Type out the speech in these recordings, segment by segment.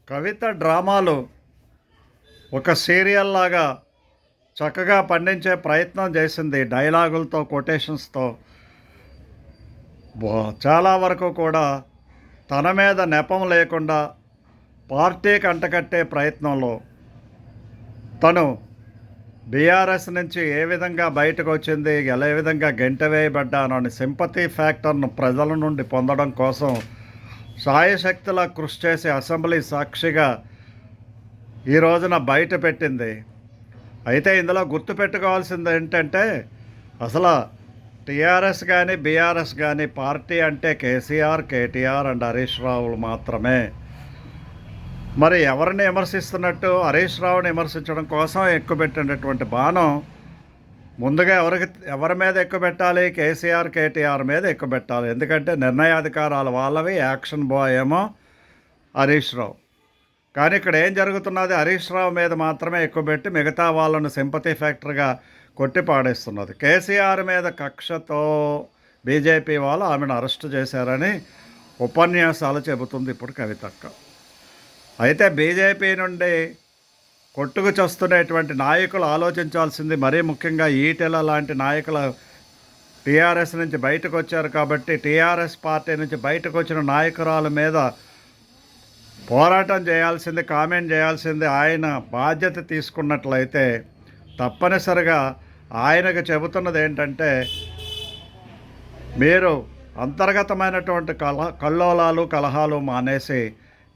కవిత డ్రామాలు ఒక సీరియల్ లాగా చక్కగా పండించే ప్రయత్నం చేసింది. డైలాగులతో, కొటేషన్స్తో చాలా వరకు కూడా తన మీద నెపం లేకుండా పార్టీకి అంటకట్టే ప్రయత్నంలో తను బీఆర్ఎస్ నుంచి ఏ విధంగా బయటకు వచ్చింది, ఏ విధంగా గెంటవేయబడ్డాను అని సింపతి ఫ్యాక్టర్ను ప్రజల నుండి పొందడం కోసం సాయశక్తులా కృషి చేసి అసెంబ్లీ సాక్షిగా ఈ రోజున బయట పెట్టింది. అయితే ఇందులో గుర్తుపెట్టుకోవాల్సింది ఏంటంటే, అసలు టీఆర్ఎస్ కానీ బీఆర్ఎస్ కానీ పార్టీ అంటే కేసీఆర్, కేటీఆర్ అండ్ హరీష్ రావులు మాత్రమే. మరి ఎవరిని విమర్శిస్తున్నట్టు హరీష్ రావుని విమర్శించడం కోసం ఎక్కుపెట్టినటువంటి బాణం ముందుగా ఎవరి మీద ఎక్కుపెట్టాలి? కేసీఆర్, కేటీఆర్ మీద ఎక్కుపెట్టాలి. ఎందుకంటే నిర్ణయాధికారాలు వాళ్ళవి, యాక్షన్ బాయ్ ఏమో హరీష్ రావు. కానీ ఇక్కడ ఏం జరుగుతున్నది? హరీష్ రావు మీద మాత్రమే ఎక్కుపెట్టి మిగతా వాళ్ళను సింపతి ఫ్యాక్టర్గా కొట్టి పాడేస్తున్నది. కేసీఆర్ మీద కక్షతో బీజేపీ వాళ్ళు ఆమెను అరెస్ట్ చేశారని ఉపన్యాసాలు చెబుతుంది ఇప్పుడు కవితక్క. అయితే బీజేపీ నుండి కొట్టుకు చస్తున్నటువంటి నాయకులు ఆలోచించాల్సింది, మరీ ముఖ్యంగా ఈటెల లాంటి నాయకులు టీఆర్ఎస్ నుంచి బయటకు వచ్చారు కాబట్టి టీఆర్ఎస్ పార్టీ నుంచి బయటకు వచ్చిన నాయకురాల మీద పోరాటం చేయాల్సింది, కామెంట్ చేయాల్సింది. ఆయన బాధ్యత తీసుకున్నట్లయితే తప్పనిసరిగా ఆయనకు చెబుతున్నది ఏంటంటే, మీరు అంతర్గతమైనటువంటి కల్లోలాలు కలహాలు మానేసి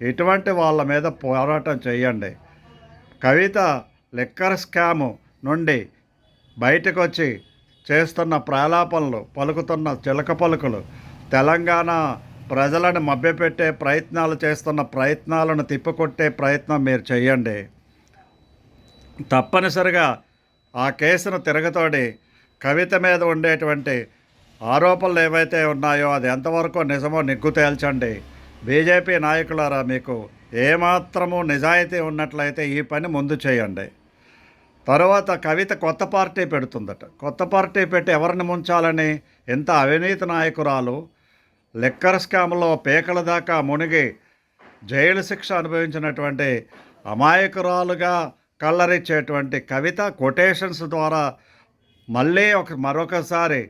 ఇటువంటి వాళ్ళ మీద పోరాటం చేయండి. కవిత లిక్కర్ స్కాము నుండి బయటకు వచ్చి చేస్తున్న ప్రాలాపనలు, పలుకుతున్న చిలక పలుకులు, తెలంగాణ ప్రజలను మభ్యపెట్టే ప్రయత్నాలు చేస్తున్న ప్రయత్నాలను తిప్పికొట్టే ప్రయత్నం మీరు చేయండి. తప్పనిసరిగా ఆ కేసును తిరగతోడి కవిత మీద ఉండేటువంటి ఆరోపణలు ఏవైతే ఉన్నాయో అది ఎంతవరకు నిజమో నిగ్గు తేల్చండి. బీజేపీ నాయకులారా, మీకు ఏమాత్రము నిజాయితీ ఉన్నట్లయితే ఈ పని ముందు చేయండి. తర్వాత కవిత కొత్త పార్టీ పెడుతుందట. కొత్త పార్టీ పెట్టి ఎవరిని ముంచాలని? ఎంత అవినీతి నాయకురాలు, లిక్కర్ స్కామ్లో పేకల దాకా మునిగి జైలు శిక్ష అనుభవించినటువంటి అమాయకురాలుగా కళ్ళరిచ్చేటువంటి కవిత కొటేషన్స్ ద్వారా మళ్ళీ మరొకసారి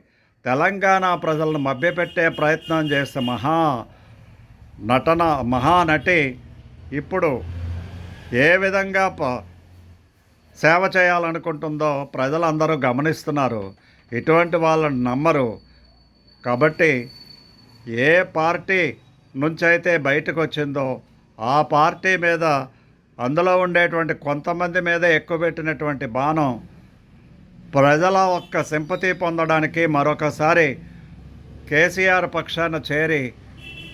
తెలంగాణ ప్రజలను మభ్యపెట్టే ప్రయత్నం చేస్తే మహానటి ఇప్పుడు ఏ విధంగా సేవ చేయాలనుకుంటుందో ప్రజలందరూ గమనిస్తున్నారు. ఇటువంటి వాళ్ళని నమ్మరు. కాబట్టి ఏ పార్టీ నుంచైతే బయటకు వచ్చిందో ఆ పార్టీ మీద, అందులో ఉండేటువంటి కొంతమంది మీద ఎక్కువబెట్టినటువంటి బాణం ప్రజల ఒక్క సింపతి పొందడానికి మరొకసారి కేసీఆర్ పక్షాన చేరి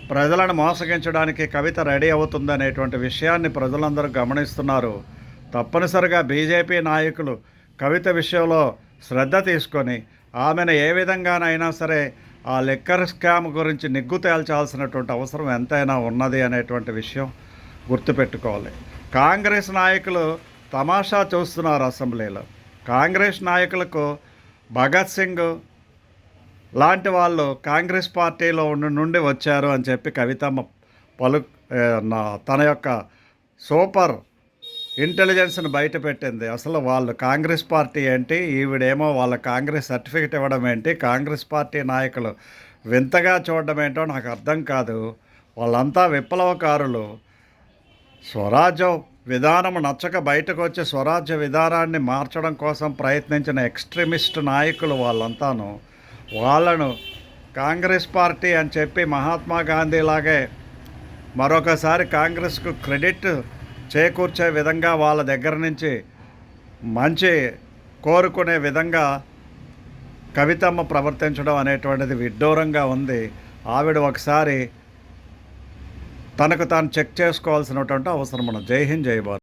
ప్రజలను మోసగించడానికి కవిత రెడీ అవుతుందనేటువంటి విషయాన్ని ప్రజలందరూ గమనిస్తున్నారు. తప్పనిసరిగా బీజేపీ నాయకులు కవిత విషయంలో శ్రద్ధ తీసుకొని ఆమెను ఏ విధంగానైనా సరే ఆ లిక్కర్ స్కామ్ గురించి నిగ్గు తేల్చాల్సినటువంటి అవసరం ఎంతైనా ఉన్నది అనేటువంటి విషయం గుర్తుపెట్టుకోవాలి. కాంగ్రెస్ నాయకులు తమాషా చూస్తున్నారు అసెంబ్లీలో. కాంగ్రెస్ నాయకులకు భగత్ సింగ్ లాంటి వాళ్ళు కాంగ్రెస్ పార్టీలో నుండి వచ్చారు అని చెప్పి కవితమ్మ తన యొక్క సూపర్ ఇంటెలిజెన్స్ని బయట పెట్టింది. అసలు వాళ్ళు కాంగ్రెస్ పార్టీ ఏంటి, ఈవిడేమో వాళ్ళ కాంగ్రెస్ సర్టిఫికెట్ ఇవ్వడం ఏంటి, కాంగ్రెస్ పార్టీ నాయకులు వింతగా చూడడం ఏంటో నాకు అర్థం కాదు. వాళ్ళంతా విప్లవకారులు. స్వరాజ్యం విధానం నచ్చక బయటకు వచ్చి స్వరాజ్య విధానాన్ని మార్చడం కోసం ప్రయత్నించిన ఎక్స్ట్రీమిస్ట్ నాయకులు వాళ్ళంతాను. వాళ్ళను కాంగ్రెస్ పార్టీ అని చెప్పి మహాత్మా గాంధీ లాగే మరొకసారి కాంగ్రెస్కు క్రెడిట్ చేకూర్చే విధంగా వాళ్ళ దగ్గర నుంచి మంచి కోరుకునే విధంగా కవితమ్మ ప్రవర్తించడం అనేటువంటిది విడ్డూరంగా ఉంది. ఆవిడ ఒకసారి తనకు తాను చెక్ చేసుకోవాల్సినటువంటి అవసరం ఉన్నది. జై హింద్, జై భారత్.